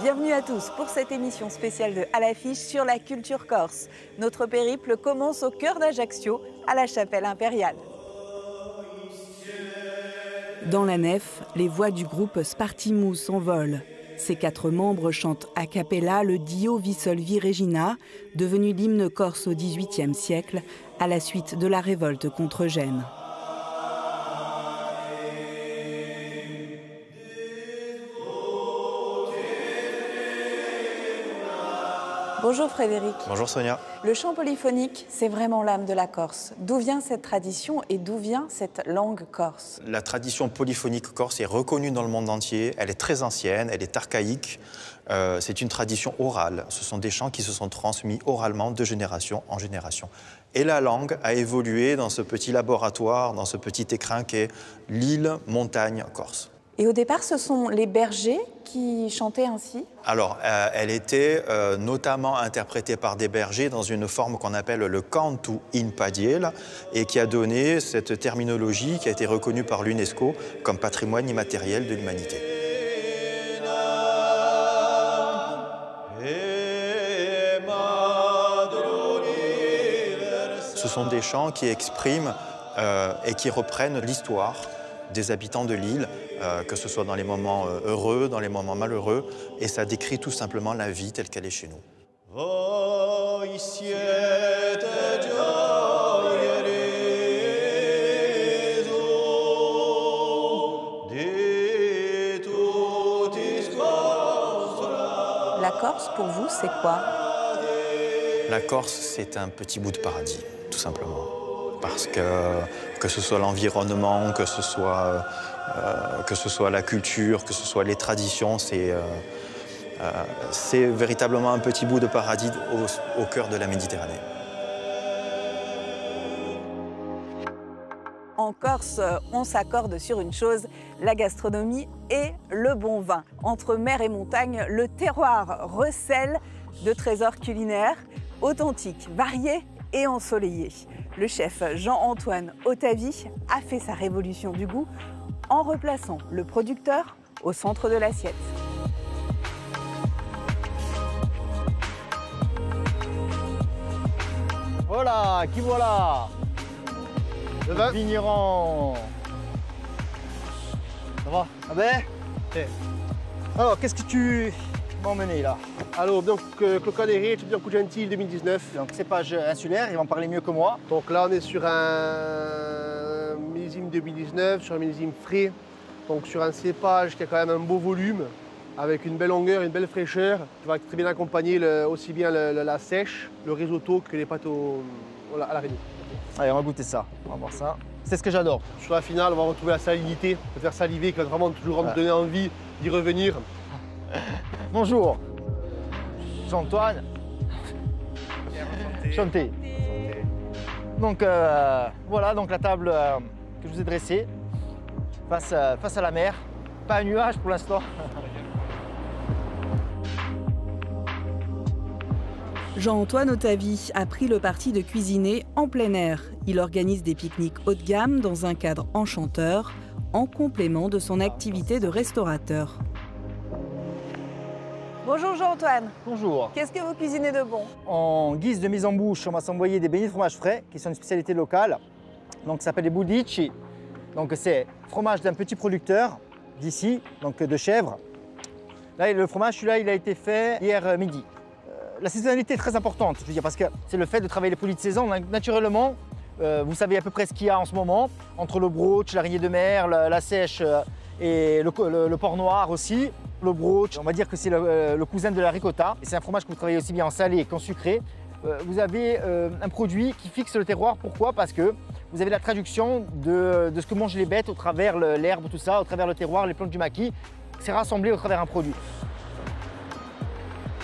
Bienvenue à tous pour cette émission spéciale de À l'affiche sur la culture corse. Notre périple commence au cœur d'Ajaccio, à la chapelle impériale. Dans la nef, les voix du groupe Spartimou s'envolent. Ses 4 membres chantent a cappella le Dio vi solvi Regina, devenu l'hymne corse au XVIIIe siècle, à la suite de la révolte contre Gênes. Bonjour Frédéric. Bonjour Sonia. Le chant polyphonique, c'est vraiment l'âme de la Corse. D'où vient cette tradition et d'où vient cette langue corse? La tradition polyphonique corse est reconnue dans le monde entier. Elle est très ancienne, elle est archaïque. C'est une tradition orale. Ce sont des chants qui se sont transmis oralement de génération en génération. Et la langue a évolué dans ce petit laboratoire, dans ce petit écrin qu'est l'île montagne corse. Et au départ, ce sont les bergers qui chantaient ainsi? Alors, elle était notamment interprétée par des bergers dans une forme qu'on appelle le cantu in padiel et qui a donné cette terminologie qui a été reconnue par l'UNESCO comme patrimoine immatériel de l'humanité. Ce sont des chants qui expriment et qui reprennent l'histoire des habitants de l'île, que ce soit dans les moments heureux, dans les moments malheureux, et ça décrit tout simplement la vie telle qu'elle est chez nous. La Corse, pour vous, c'est quoi? La Corse, c'est un petit bout de paradis, tout simplement. Parce que ce soit l'environnement, que ce soit la culture, que ce soit les traditions, c'est véritablement un petit bout de paradis au cœur de la Méditerranée. En Corse, on s'accorde sur une chose, la gastronomie et le bon vin. Entre mer et montagne, le terroir recèle de trésors culinaires authentiques, variés et ensoleillés. Le chef Jean-Antoine Otavi a fait sa révolution du goût en replaçant le producteur au centre de l'assiette. Voilà, qui voilà? Le vin. Vigneron. Ça va? Ah ben? Alors, qu'est-ce que tu m'as emmené là? Alors, donc, Clocan des Riches, bien coup gentil 2019. Donc, cépage insulaire, ils vont parler mieux que moi. Donc là, on est sur un millésime 2019, sur un millésime frais. Donc, sur un cépage qui a quand même un beau volume, avec une belle longueur, une belle fraîcheur, qui va très bien accompagner aussi bien la sèche, le risotto que les pâtes à l'araignée. Allez, on va goûter ça. On va voir ça. C'est ce que j'adore. Sur la finale, on va retrouver la salinité, le faire saliver, qui va vraiment toujours nous donner envie d'y revenir. Bonjour. Jean-Antoine. Chanté. Donc voilà donc la table que je vous ai dressée face à la mer. Pas un nuage pour l'instant. Jean-Antoine Otavi a pris le parti de cuisiner en plein air. Il organise des pique-niques haut de gamme dans un cadre enchanteur, en complément de son activité de restaurateur. Bonjour Jean-Antoine. Bonjour. Qu'est-ce que vous cuisinez de bon? En guise de mise en bouche, on va s'envoyer des beignets de fromage frais, qui sont une spécialité locale. Donc, ça s'appelle les boudici. Donc, c'est fromage d'un petit producteur d'ici, donc de chèvre. Là, le fromage, celui-là, il a été fait hier midi. La saisonnalité est très importante, je veux dire, parce que c'est le fait de travailler les produits de saison. Naturellement, vous savez à peu près ce qu'il y a en ce moment, entre le brooch, l'araignée de mer, la sèche et le porc noir aussi. Le brooch, on va dire que c'est le cousin de la ricotta. C'est un fromage que vous travaillez aussi bien en salé qu'en sucré. Vous avez un produit qui fixe le terroir. Pourquoi? Parce que vous avez la traduction de ce que mangent les bêtes au travers l'herbe, tout ça, au travers le terroir, les plantes du maquis. C'est rassemblé au travers un produit.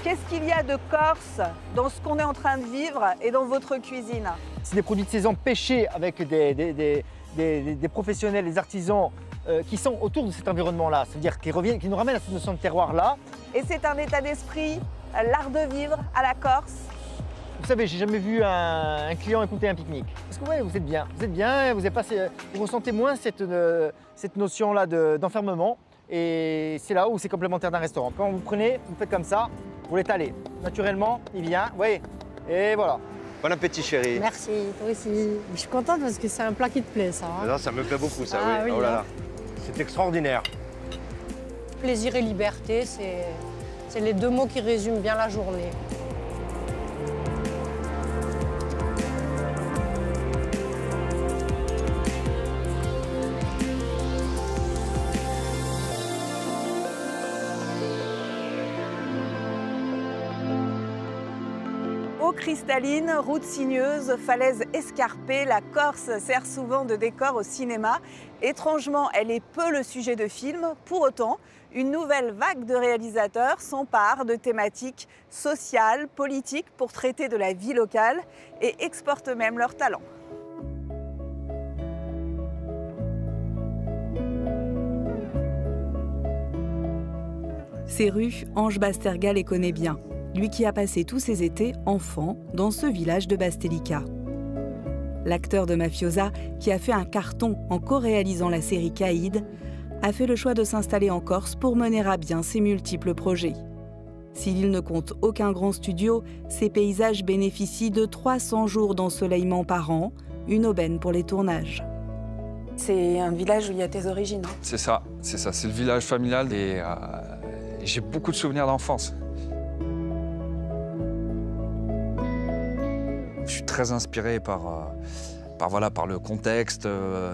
Qu'est-ce qu'il y a de Corse dans ce qu'on est en train de vivre et dans votre cuisine? C'est des produits de saison pêchés avec des professionnels, des artisans qui sont autour de cet environnement-là. C'est-à-dire qui nous ramènent à cette notion de terroir-là. Et c'est un état d'esprit, l'art de vivre à la Corse? Vous savez, j'ai jamais vu un client écouter un pique-nique. Parce que ouais, vous êtes bien, vous ressentez moins cette notion-là d'enfermement. Et c'est là où c'est complémentaire d'un restaurant. Quand vous prenez, vous faites comme ça, vous l'étalez. Naturellement, il vient, vous voyez, et voilà. Bon appétit, chérie. Merci, toi aussi. Je suis contente parce que c'est un plat qui te plaît, ça. Hein. Non, ça me plaît beaucoup, ça, Ah, oui. oui, Oh là hein. là. C'est extraordinaire. Plaisir et liberté, c'est les deux mots qui résument bien la journée. Eau cristalline, routes sinueuses, falaises escarpées, la Corse sert souvent de décor au cinéma. Étrangement, elle est peu le sujet de films. Pour autant, une nouvelle vague de réalisateurs s'empare de thématiques sociales, politiques pour traiter de la vie locale et exportent même leurs talents. Ces rues, Ange Basterga les connaît bien. Lui qui a passé tous ses étés, enfant, dans ce village de Bastelica. L'acteur de Mafiosa, qui a fait un carton en co-réalisant la série Caïd, a fait le choix de s'installer en Corse pour mener à bien ses multiples projets. Si l'île ne compte aucun grand studio, ses paysages bénéficient de 300 jours d'ensoleillement par an, une aubaine pour les tournages. C'est un village où il y a tes origines. Hein. C'est ça, c'est le village familial et j'ai beaucoup de souvenirs d'enfance. Je suis très inspiré par le contexte,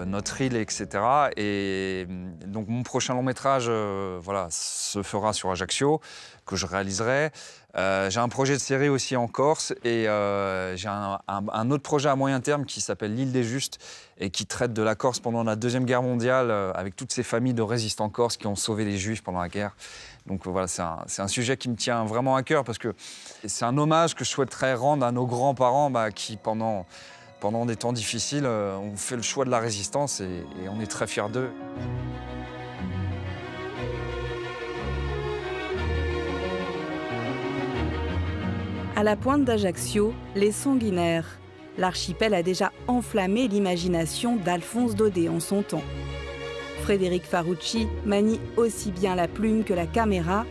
notre île, etc. Et donc mon prochain long métrage se fera sur Ajaccio, que je réaliserai. J'ai un projet de série aussi en Corse et j'ai un autre projet à moyen terme qui s'appelle L'île des Justes et qui traite de la Corse pendant la Deuxième Guerre mondiale avec toutes ces familles de résistants corses qui ont sauvé les Juifs pendant la guerre. Donc voilà, c'est un sujet qui me tient vraiment à cœur parce que c'est un hommage que je souhaiterais rendre à nos grands-parents qui, pendant des temps difficiles, ont fait le choix de la résistance et on est très fiers d'eux. À la pointe d'Ajaccio, les Sanguinaires. L'archipel a déjà enflammé l'imagination d'Alphonse Daudet en son temps. Frédéric Farucci manie aussi bien la plume que la caméra,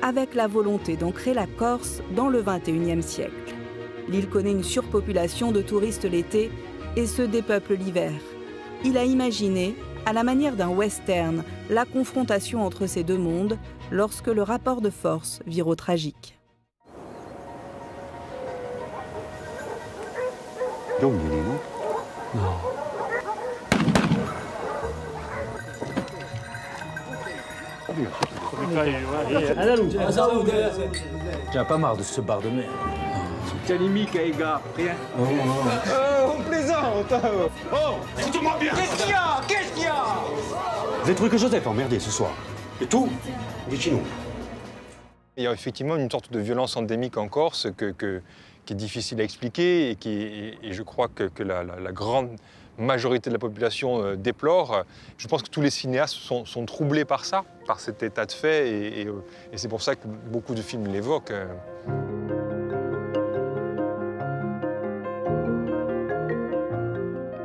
avec la volonté d'ancrer la Corse dans le XXIe siècle. L'île connaît une surpopulation de touristes l'été et se dépeuple l'hiver. Il a imaginé, à la manière d'un western, la confrontation entre ces deux mondes lorsque le rapport de force vire au tragique. J'ai pas marre de ce bar de mer. On plaisante. Oh, écoutez-moi bien. Qu'est-ce qu'il y a Vous avez trouvé que Joseph a emmerdé ce soir. Et tout, dites-nous. Il y a effectivement une sorte de violence endémique en Corse qui est difficile à expliquer et je crois que la grande majorité de la population déplore. Je pense que tous les cinéastes sont troublés par ça, par cet état de fait et c'est pour ça que beaucoup de films l'évoquent.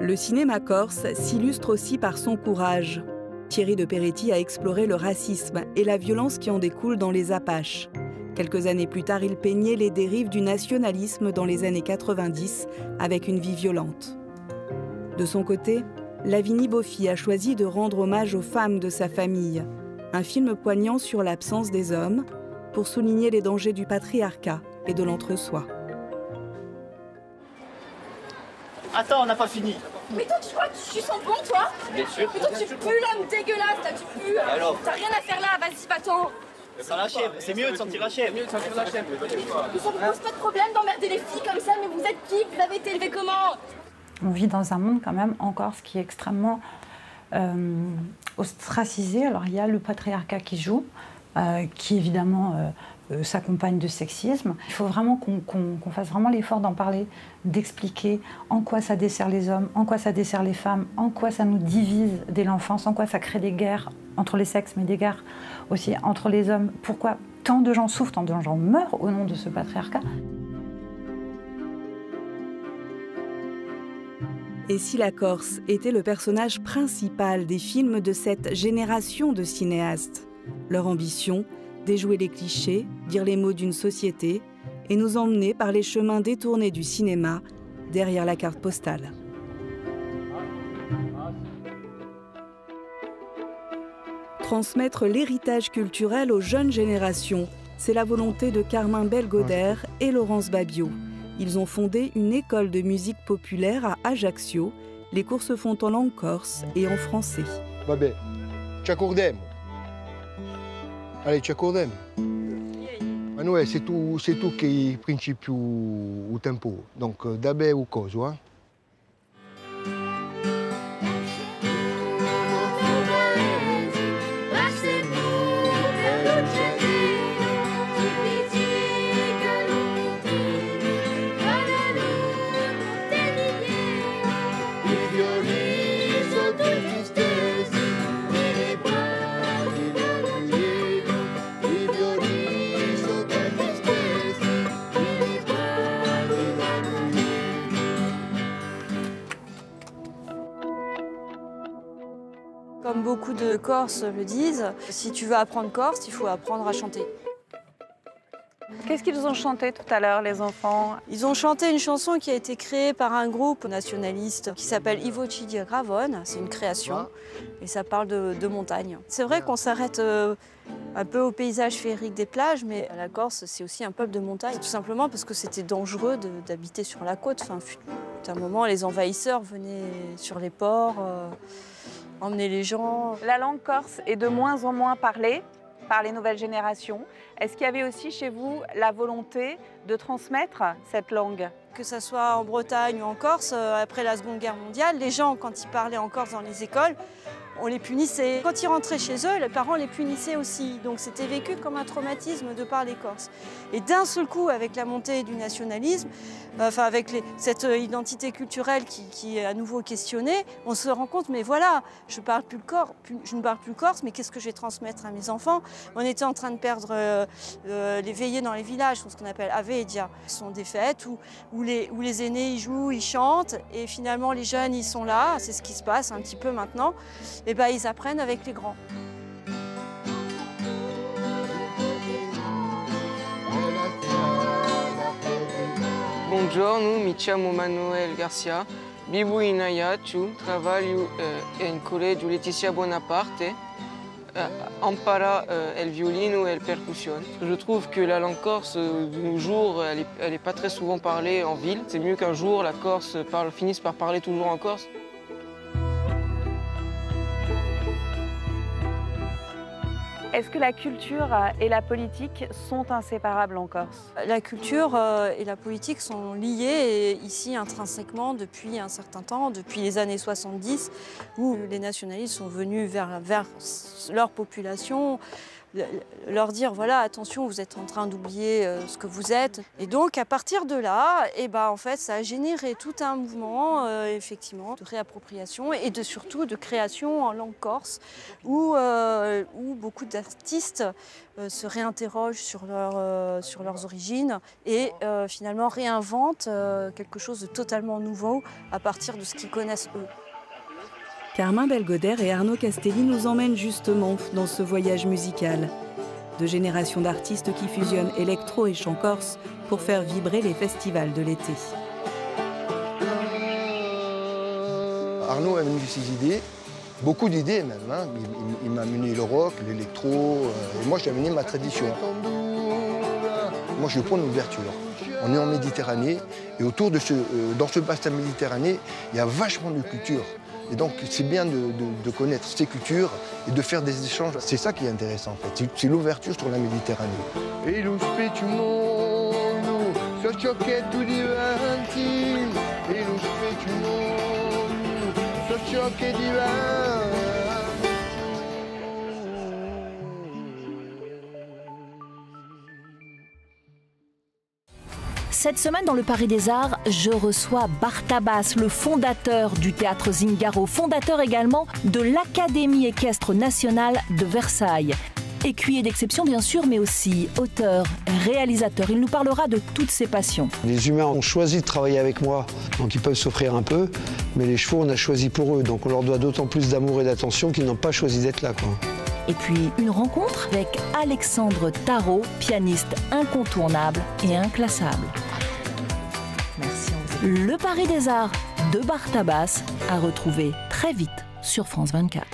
Le cinéma corse s'illustre aussi par son courage. Thierry de Peretti a exploré le racisme et la violence qui en découle dans les Apaches. Quelques années plus tard, il peignait les dérives du nationalisme dans les années 90 avec une vie violente. De son côté, Lavinie Boffy a choisi de rendre hommage aux femmes de sa famille. Un film poignant sur l'absence des hommes pour souligner les dangers du patriarcat et de l'entre-soi. Attends, on n'a pas fini. Mais toi, tu crois que tu sens bon, toi? Bien sûr. Mais toi, tu pues l'homme dégueulasse, là, tu pues. Alors? T'as rien à faire là, vas-y, va-t'en. Ça la chèvre, c'est mieux de sentir la chèvre. Mais ça vous pose pas de problème d'emmerder les filles comme ça, mais vous êtes qui? Vous avez été élevés comment? On vit dans un monde quand même en Corse qui est extrêmement ostracisé. Alors il y a le patriarcat qui joue, qui évidemment s'accompagne de sexisme. Il faut vraiment qu'on fasse vraiment l'effort d'en parler, d'expliquer en quoi ça dessert les hommes, en quoi ça dessert les femmes, en quoi ça nous divise dès l'enfance, en quoi ça crée des guerres entre les sexes, mais des guerres aussi entre les hommes. Pourquoi tant de gens souffrent, tant de gens meurent au nom de ce patriarcat. Et si la Corse était le personnage principal des films de cette génération de cinéastes? Leur ambition, déjouer les clichés, dire les mots d'une société et nous emmener par les chemins détournés du cinéma, derrière la carte postale. Transmettre l'héritage culturel aux jeunes générations, c'est la volonté de Carmin Belgodère et Laurence Babiot. Ils ont fondé une école de musique populaire à Ajaccio. Les cours se font en langue corse et en français. Vabbè, ci accordiamo. Allez, ci accordiamo. Manuel, c'est tu qui principe au tempo. Donc, d'abord ou cause, hein? Comme beaucoup de Corses le disent, si tu veux apprendre corse, il faut apprendre à chanter. Qu'est-ce qu'ils ont chanté tout à l'heure, les enfants? Ils ont chanté une chanson qui a été créée par un groupe nationaliste qui s'appelle I Voci di Gravone. C'est une création et ça parle de montagne. C'est vrai qu'on s'arrête un peu au paysage féerique des plages, mais la Corse, c'est aussi un peuple de montagne. Tout simplement parce que c'était dangereux d'habiter sur la côte. Enfin, à un moment, les envahisseurs venaient sur les ports, emmener les gens. La langue corse est de moins en moins parlée par les nouvelles générations. Est-ce qu'il y avait aussi chez vous la volonté de transmettre cette langue? Que ce soit en Bretagne ou en Corse, après la Seconde Guerre mondiale, les gens, quand ils parlaient en Corse dans les écoles, on les punissait. Quand ils rentraient chez eux, les parents les punissaient aussi. Donc c'était vécu comme un traumatisme de parler corse. Et d'un seul coup, avec la montée du nationalisme, avec cette identité culturelle qui est à nouveau questionnée, on se rend compte, mais voilà, je ne parle plus le corse, mais qu'est-ce que je vais transmettre à mes enfants? On était en train de perdre les veillées dans les villages, ce qu'on appelle avedia. Ce sont des fêtes où les aînés ils jouent, ils chantent, et finalement les jeunes ils sont là, c'est ce qui se passe un petit peu maintenant. Et ben, ils apprennent avec les grands. Buongiorno, mi chiamo Manuel Garcia, vivo in Ajaccio, trabalho in collegio Letizia Bonaparte, impara il violino et la percussion. Je trouve que la langue corse, de nos jours, elle est pas très souvent parlée en ville. C'est mieux qu'un jour la Corse finisse par parler toujours en Corse. Est-ce que la culture et la politique sont inséparables en Corse? La culture et la politique sont liées ici intrinsèquement depuis un certain temps, depuis les années 70, où les nationalistes sont venus vers leur population, leur dire voilà, attention, vous êtes en train d'oublier ce que vous êtes. Et donc à partir de là, en fait, ça a généré tout un mouvement effectivement de réappropriation et surtout de création en langue corse où beaucoup d'artistes se réinterrogent sur leurs origines et finalement réinventent quelque chose de totalement nouveau à partir de ce qu'ils connaissent eux. Carmin Belgodère et Arnaud Castelli nous emmènent justement dans ce voyage musical. Deux générations d'artistes qui fusionnent électro et chant corse pour faire vibrer les festivals de l'été. Arnaud a amené ses idées, beaucoup d'idées même. Hein. Il m'a amené le rock, l'électro, et moi j'ai amené ma tradition. Moi je prends une ouverture. On est en Méditerranée et autour de dans ce bassin Méditerranée, il y a vachement de culture. Et donc, c'est bien de connaître ces cultures et de faire des échanges. C'est ça qui est intéressant, en fait. C'est l'ouverture sur la Méditerranée. Et lo specchio mondo, so ciò che tu diventi. E lo specchio mondo, so ciò che diventi. Cette semaine, dans le Paris des Arts, je reçois Bartabas, le fondateur du théâtre Zingaro, fondateur également de l'Académie équestre nationale de Versailles. Écuyer d'exception, bien sûr, mais aussi auteur, réalisateur. Il nous parlera de toutes ses passions. Les humains ont choisi de travailler avec moi, donc ils peuvent s'offrir un peu, mais les chevaux, on a choisi pour eux, donc on leur doit d'autant plus d'amour et d'attention qu'ils n'ont pas choisi d'être là, quoi. Et puis une rencontre avec Alexandre Tarot, pianiste incontournable et inclassable. Merci. Le Paris des Arts de Barthabas à retrouver très vite sur France 24.